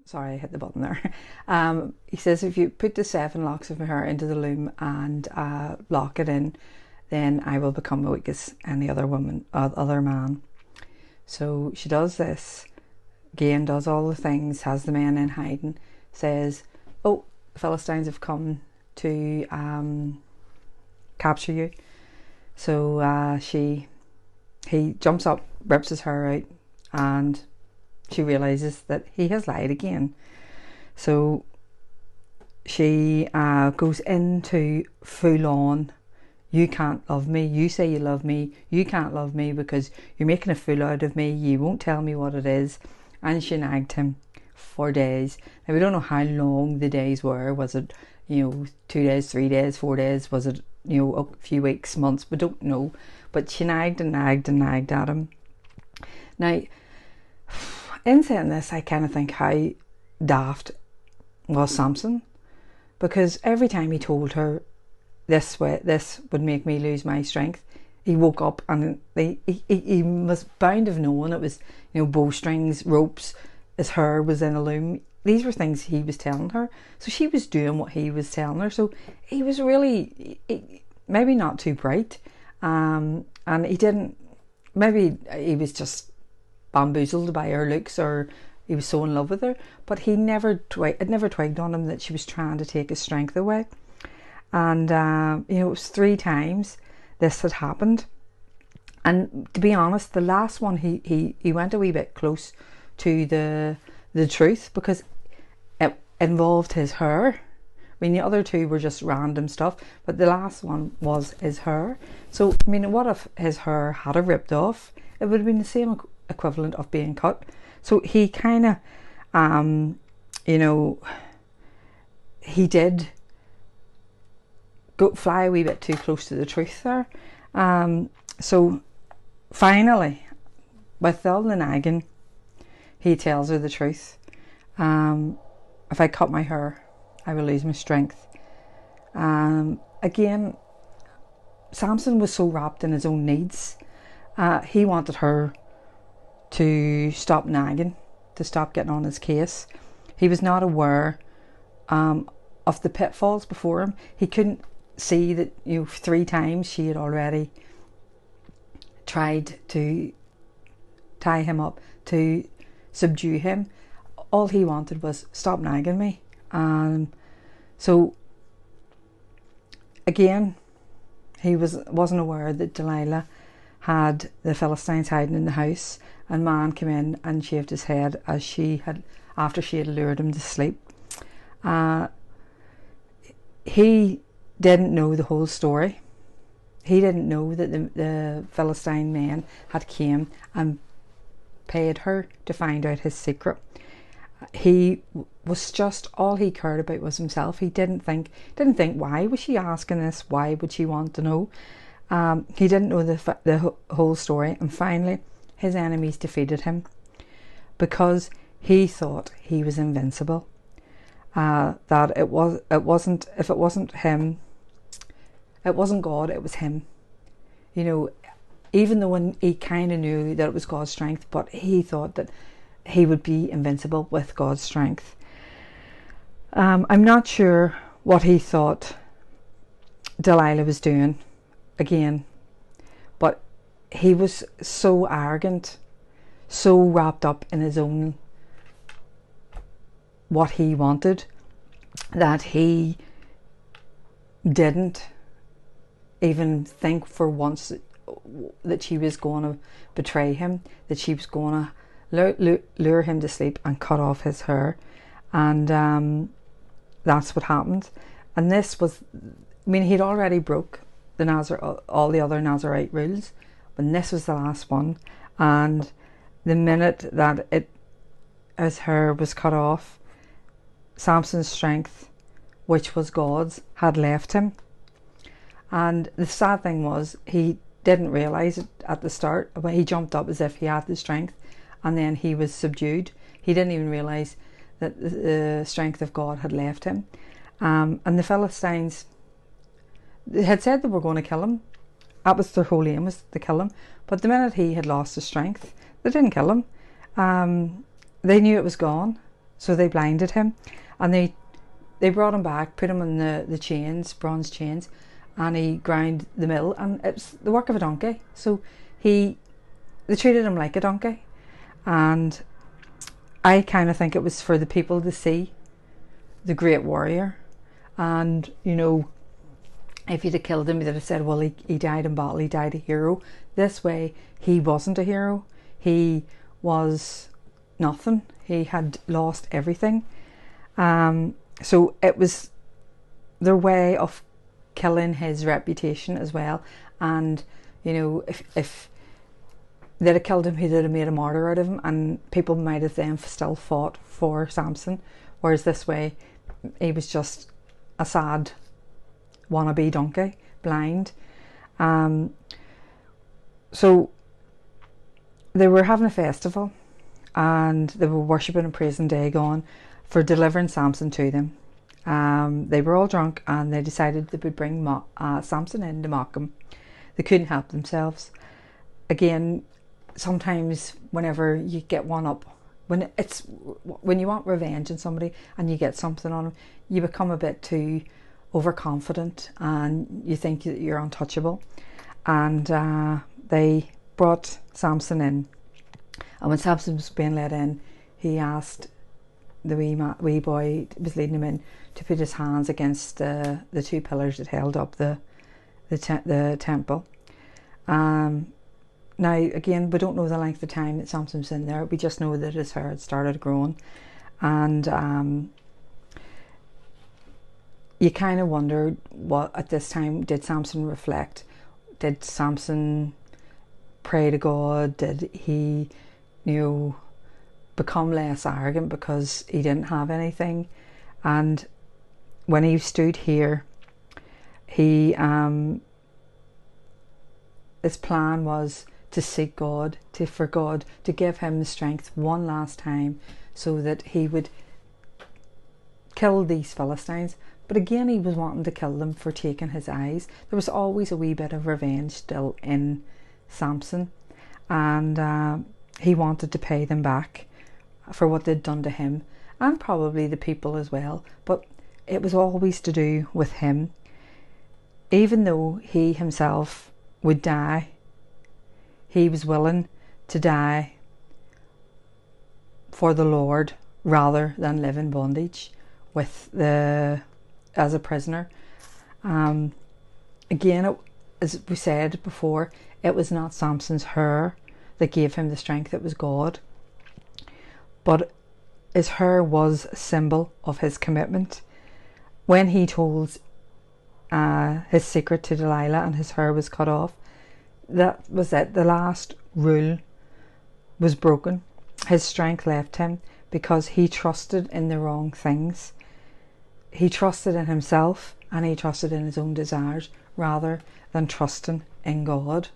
Sorry, I hit the button there. He says, if you put the 7 locks of my hair into the loom and lock it in, then I will become weak as any other woman, other man. So she does this, again, does all the things, has the men in hiding, says, oh, the Philistines have come to capture you. So he jumps up, rips his hair out, and she realises that he has lied again. So she goes into full on, you can't love me, you say you love me, you can't love me because you're making a fool out of me, you won't tell me what it is. And she nagged him for days. Now we don't know how long the days were. Was it, 2 days, 3 days, 4 days? Was it, a few weeks, months? We don't know. But she nagged and nagged and nagged at him. Now, in saying this, I kind of think how daft was Samson, because every time he told her this would make me lose my strength, he woke up and he was bound of knowing it was, bowstrings, ropes, his hair was in a loom. These were things he was telling her, so she was doing what he was telling her. So he was really maybe not too bright, and he didn't. Maybe he was just bamboozled by her looks, or he was so in love with her. But it never twigged on him that she was trying to take his strength away. And it was 3 times this had happened. And to be honest, the last one he went a wee bit close to the truth, because it involved his hair. I mean, the other 2 were just random stuff, but the last one was his hair. So, I mean, what if his hair had a ripped off? It would have been the same equivalent of being cut. So he kind of, he did fly a wee bit too close to the truth there. So finally, with all the nagging, he tells her the truth. If I cut my hair, I will lose my strength. Again, Samson was so wrapped in his own needs. He wanted her to stop nagging, to stop getting on his case. He was not aware of the pitfalls before him. He couldn't see that 3 times she had already tried to tie him up, to subdue him. All he wanted was stop nagging me. So again, he wasn't aware that Delilah had the Philistines hiding in the house, and man came in and shaved his head after she had lured him to sleep. He didn't know the whole story. He didn't know that the Philistine men had came and paid her to find out his secret. He was just, all he cared about was himself. He didn't think why was she asking this? Why would she want to know? He didn't know the whole story, and finally his enemies defeated him because he thought he was invincible. That it wasn't him, it wasn't God, it was him. Even though he kind of knew that it was God's strength, but he thought that he would be invincible with God's strength. I'm not sure what he thought Delilah was doing again, but he was so arrogant, so wrapped up in his own, what he wanted, that he didn't even think for once that she was going to betray him, that she was going to lure him to sleep and cut off his hair. And that's what happened. And this was, he'd already broke all the other Nazirite rules, but this was the last one. And the minute that his hair was cut off, Samson's strength, which was God's, had left him. And the sad thing was, he didn't realise it at the start, but he jumped up as if he had the strength, and then he was subdued. He didn't even realise that the strength of God had left him. And the Philistines, they had said they were going to kill him. That was their whole aim, was to kill him. But the minute he had lost his strength, they didn't kill him. They knew it was gone. So they blinded him, and they brought him back, put him on the chains, bronze chains, and he ground the mill, and it's the work of a donkey. So they treated him like a donkey, and I kind of think it was for the people to see the great warrior. And you know, if you'd have killed him, they'd have said, well, he died in battle, he died a hero. This way, he wasn't a hero. He was nothing. He had lost everything. So it was their way of killing his reputation as well. And you know, if they'd have killed him, they'd have made a martyr out of him, and people might have then still fought for Samson. Whereas this way, he was just a sad wannabe donkey, blind. So they were having a festival, and they were worshipping and praising Dagon for delivering Samson to them. They were all drunk, and they decided they would bring Samson in to mock him. They couldn't help themselves. Again, sometimes whenever you get one up, when you want revenge on somebody and you get something on them, you become a bit too overconfident and you think that you're untouchable. And they brought Samson in, and when Samson was being led in, he asked the wee boy who was leading him in to put his hands against the two pillars that held up the temple. Now again, we don't know the length of time that Samson was in there. We just know that his hair had started growing, and you kind of wondered, what at this time did Samson reflect? Did Samson pray to God? Did he, you know, become less arrogant because he didn't have anything? And when he stood here, his plan was to seek God, for God to give him the strength one last time so that he would kill these Philistines. But again, he was wanting to kill them for taking his eyes. There was always a wee bit of revenge still in Samson, and he wanted to pay them back for what they'd done to him, and probably the people as well. But it was always to do with him. Even though he himself would die, he was willing to die for the Lord rather than live in bondage as a prisoner. Again, as we said before, it was not Samson's hair that gave him the strength, it was God. But his hair was a symbol of his commitment. When he told his secret to Delilah and his hair was cut off, that was it. The last rule was broken. His strength left him because he trusted in the wrong things. He trusted in himself, and he trusted in his own desires rather than trusting in God.